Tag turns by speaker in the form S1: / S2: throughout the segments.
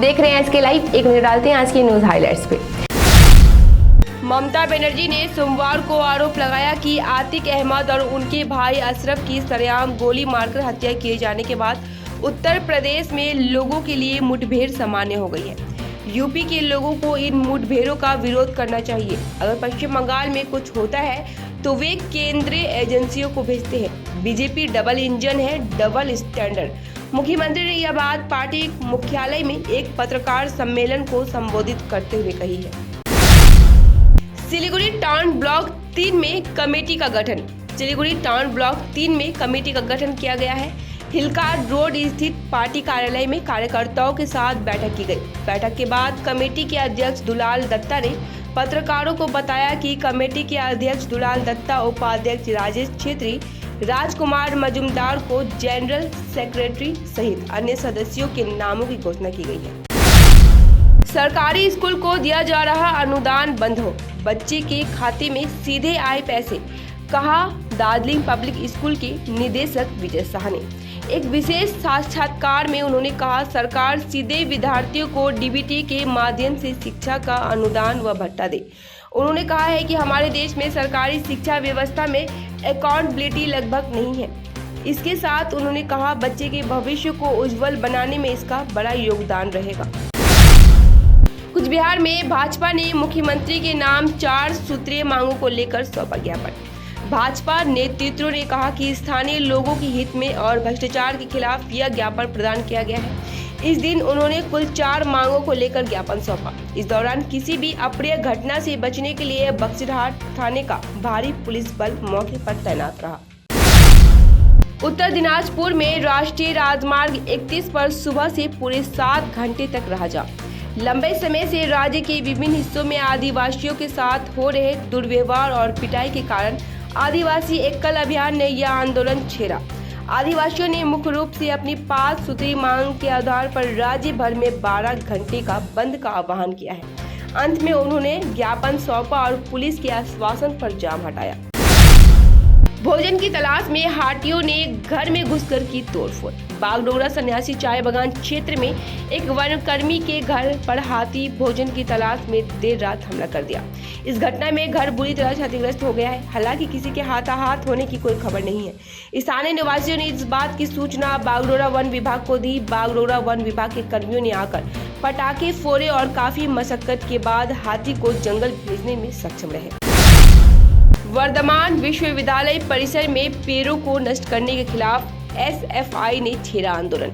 S1: देख रहे हैं इसके लाइव। एक नजर डालते हैं आज की न्यूज हाइलाइट्स पे। ममता बनर्जी ने सोमवार को आरोप लगाया कि आतिक अहमद और उनके भाई अशरफ की सरेआम गोली मारकर हत्या किए जाने के बाद उत्तर प्रदेश में लोगों के लिए मुठभेड़ सामान्य हो गई है। यूपी के लोगों को इन मुठभेड़ों का विरोध करना चाहिए। अगर पश्चिम बंगाल में कुछ होता है तो वे केंद्रीय एजेंसियों को भेजते हैं। बीजेपी डबल इंजन है, डबल स्टैंडर्ड। मुख्यमंत्री ने यह बात पार्टी मुख्यालय में एक पत्रकार सम्मेलन को संबोधित करते हुए कही है। सिलीगुड़ी टाउन ब्लॉक 3 में कमेटी का गठन। सिलीगुड़ी टाउन ब्लॉक 3 में कमेटी का गठन किया गया है। हिलकार्ड रोड स्थित पार्टी कार्यालय में कार्यकर्ताओं के साथ बैठक की गई। बैठक के बाद कमेटी के अध्यक्ष दुलाल दत्ता ने पत्रकारों को बताया कि कमेटी के अध्यक्ष दुलाल दत्ता, उपाध्यक्ष राजेश छेत्री, राजकुमार मजुमदार को जनरल सेक्रेटरी सहित अन्य सदस्यों के नामों की घोषणा की गई है। सरकारी स्कूल को दिया जा रहा अनुदान बंद हो, बच्चे के खाते में सीधे आए पैसे, कहा दार्जिलिंग पब्लिक स्कूल के निदेशक विजय शाह ने। एक विशेष साक्षात्कार में उन्होंने कहा, सरकार सीधे विद्यार्थियों को डीबीटी के माध्यम से शिक्षा का अनुदान व भत्ता दे। उन्होंने कहा है कि हमारे देश में सरकारी शिक्षा व्यवस्था में अकाउंटेबिलिटी लगभग नहीं है। इसके साथ उन्होंने कहा, बच्चे के भविष्य को उज्जवल बनाने में इसका बड़ा योगदान रहेगा। कुछ बिहार में भाजपा ने मुख्यमंत्री के नाम 4 सूत्रीय मांगों को लेकर सौंपा ज्ञापन। भाजपा नेतृत्व ने कहा कि स्थानीय लोगों के हित में और भ्रष्टाचार के खिलाफ यह ज्ञापन प्रदान किया गया है। इस दिन उन्होंने कुल 4 मांगों को लेकर ज्ञापन सौंपा। इस दौरान किसी भी अप्रिय घटना से बचने के लिए बक्सीरहाट थाने का भारी पुलिस बल मौके पर तैनात रहा। उत्तर दिनाजपुर में राष्ट्रीय राजमार्ग 31 पर सुबह से पूरे 7 घंटे तक रहा जाम। लंबे समय से राज्य के विभिन्न हिस्सों में आदिवासियों के साथ हो रहे दुर्व्यवहार और पिटाई के कारण आदिवासी एकल अभियान ने यह आंदोलन छेड़ा। आदिवासियों ने मुख्य रूप से अपनी 5 सूत्री मांग के आधार पर राज्य भर में 12 घंटे का बंद का आह्वान किया है। अंत में उन्होंने ज्ञापन सौंपा और पुलिस के आश्वासन पर जाम हटाया। भोजन की तलाश में हाथियों ने घर में घुसकर की तोड़फोड़। बागडोगरा सन्यासी चाय बागान क्षेत्र में एक वनकर्मी के घर पर हाथी भोजन की तलाश में देर रात हमला कर दिया। इस घटना में घर बुरी तरह क्षतिग्रस्त हो गया है। हालांकि किसी के हाथाहाथ होने की कोई खबर नहीं है। स्थानीय निवासियों ने इस बात की सूचना बागडोगरा वन विभाग को दी। बागडोगरा वन विभाग के कर्मियों ने आकर पटाखे फोड़े और काफी मशक्कत के बाद हाथी को जंगल भेजने में सक्षम रहे। वर्धमान विश्वविद्यालय परिसर में पेड़ों को नष्ट करने के खिलाफ एसएफआई ने छेड़ा आंदोलन।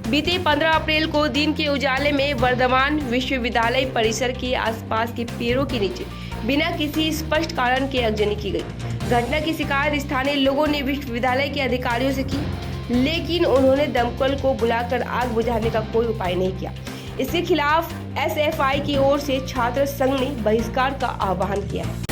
S1: बीते 15 अप्रैल को दिन के उजाले में वर्धमान विश्वविद्यालय परिसर के आसपास के पेड़ों के नीचे बिना किसी स्पष्ट कारण के आगजनी की गई। घटना की शिकायत स्थानीय लोगों ने विश्वविद्यालय के अधिकारियों से की, लेकिन उन्होंने दमकल को बुलाकर आग बुझाने का कोई उपाय नहीं किया। इसके खिलाफ एसएफआई की ओर से छात्र संघ ने बहिष्कार का आह्वान किया है।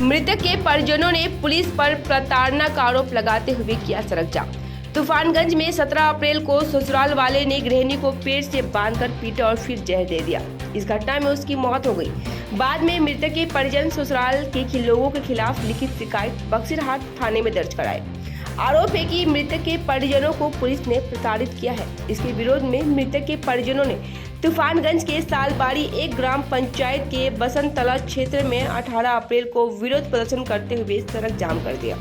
S1: मृतक के परिजनों ने पुलिस पर प्रताड़ना का आरोप लगाते हुए किया सड़क जाम। तूफानगंज में 17 अप्रैल को ससुराल वाले ने गृहिणी को पेड़ से बांधकर पीटा और फिर जहर दे दिया। इस घटना में उसकी मौत हो गई। बाद में मृतक के परिजन ससुराल के लोगों के खिलाफ लिखित शिकायत बक्सीरहाट थाने में दर्ज कराए। आरोप है कि मृतक के परिजनों को पुलिस ने प्रताड़ित किया है। इसके विरोध में मृतक के परिजनों ने तूफानगंज के सालबाड़ी एक ग्राम पंचायत के बसंतला क्षेत्र में 18 अप्रैल को विरोध प्रदर्शन करते हुए सड़क जाम कर दिया।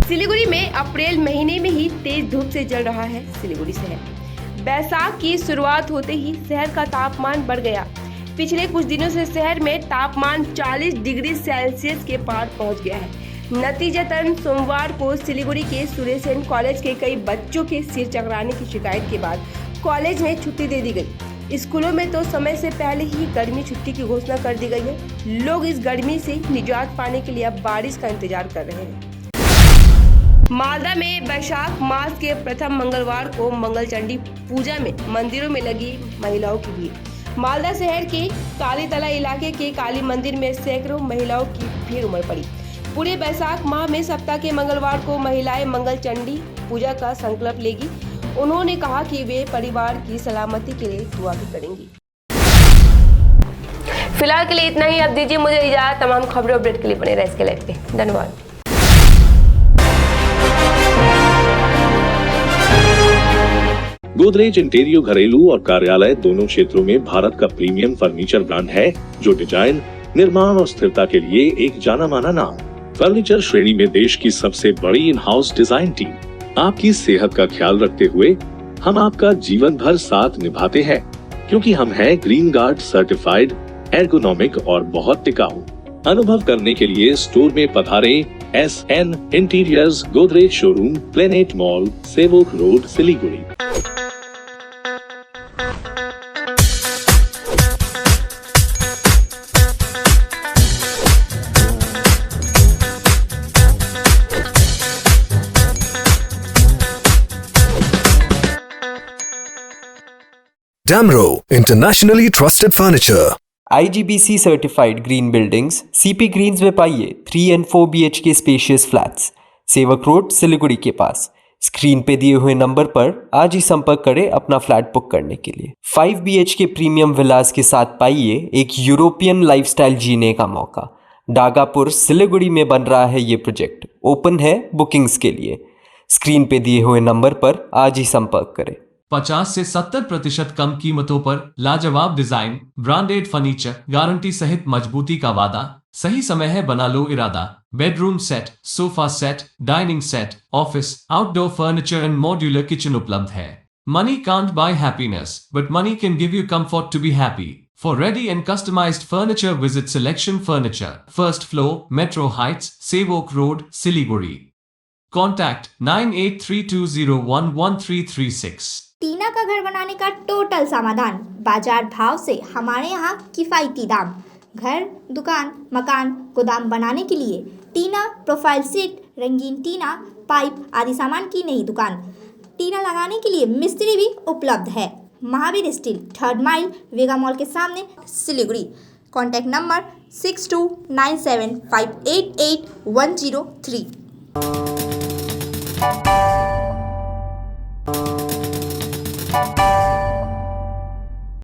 S1: सिलीगुड़ी में अप्रैल महीने में ही तेज धूप से जल रहा है सिलीगुड़ी शहर। बैसाख की शुरुआत होते ही शहर का तापमान बढ़ गया। पिछले कुछ दिनों से शहर में तापमान 40 डिग्री सेल्सियस के पार पहुंच गया है। नतीजतन सोमवार को सिलीगुड़ी के सुरेशन कॉलेज के कई बच्चों के सिर चकराने की शिकायत के बाद कॉलेज में छुट्टी दे दी गई। स्कूलों में तो समय से पहले ही गर्मी छुट्टी की घोषणा कर दी गई है। लोग इस गर्मी से निजात पाने के लिए अब बारिश का इंतजार कर रहे हैं। मालदा में वैशाख मास के प्रथम मंगलवार को मंगलचंडी पूजा में मंदिरों में लगी महिलाओं की भीड़। मालदा शहर के कालीतला इलाके के काली मंदिर में सैकड़ों महिलाओं की भीड़ उमड़ पड़ी। पूरे वैशाख माह में सप्ताह के मंगलवार को महिलाएं मंगलचंडी पूजा का संकल्प लेगी। उन्होंने कहा कि वे परिवार की सलामती के लिए दुआ भी करेंगी। फिलहाल के लिए इतना ही। अब दीजिए मुझे इजाजत। तमाम खबरों अपडेट के लिए बने रहे इसके लाइव पे। धन्यवाद।
S2: गोदरेज इंटीरियर घरेलू और कार्यालय दोनों क्षेत्रों में भारत का प्रीमियम फर्नीचर ब्रांड है, जो डिजाइन, निर्माण और स्थिरता के लिए एक जाना माना नाम। फर्नीचर श्रेणी में देश की सबसे बड़ी इन हाउस डिजाइन टीम। आपकी सेहत का ख्याल रखते हुए हम आपका जीवन भर साथ निभाते हैं, क्योंकि हम हैं ग्रीन गार्ड सर्टिफाइड, एर्गोनॉमिक और बहुत टिकाऊ। अनुभव करने के लिए स्टोर में पधारें। SN interiors, Godrej showroom, planet mall, Sevoke road, Siliguri.
S3: Damro, internationally trusted furniture.
S4: IGBC certified green buildings CP greens में पाइए 3 and 4 BHK spacious flats, Sevoke road, Siliguri के पास। स्क्रीन पे दिए हुए नंबर पर आज ही संपर्क करें अपना फ्लैट बुक करने के लिए। 5 BHK प्रीमियम विलास के साथ पाइए एक यूरोपियन लाइफस्टाइल जीने का मौका। डागापुर, सिलीगुड़ी में बन रहा है ये प्रोजेक्ट, ओपन है बुकिंग्स के लिए। स्क्रीन पे दिए हुए नंबर पर आज ही संपर्क करें।
S5: 50 से 70% कम कीमतों पर लाजवाब डिजाइन, ब्रांडेड फर्नीचर, गारंटी सहित मजबूती का वादा। सही समय है, बना लो इरादा। Bedroom set, sofa set, dining set, office, outdoor furniture and modular kitchen उपलब्ध है। Money can't buy happiness, but money can give you comfort to be happy. For ready and customized furniture, visit Selection Furniture, first floor, Metro Heights, Sevok Road, Siliguri. Contact 9832011336।
S6: टीना का घर बनाने का total समाधान, बाजार भाव से हमारे यहाँ किफायती दाम। घर, दुकान, मकान, गोदाम बनाने के लिए टीना, प्रोफाइल सीट, रंगीन टीना, पाइप आदि सामान की नई दुकान। टीना लगाने के लिए मिस्त्री भी उपलब्ध है। महावीर स्टील, 3rd माइल, वेगा मॉल के सामने, सिलीगुड़ी। Contact number 6297588103।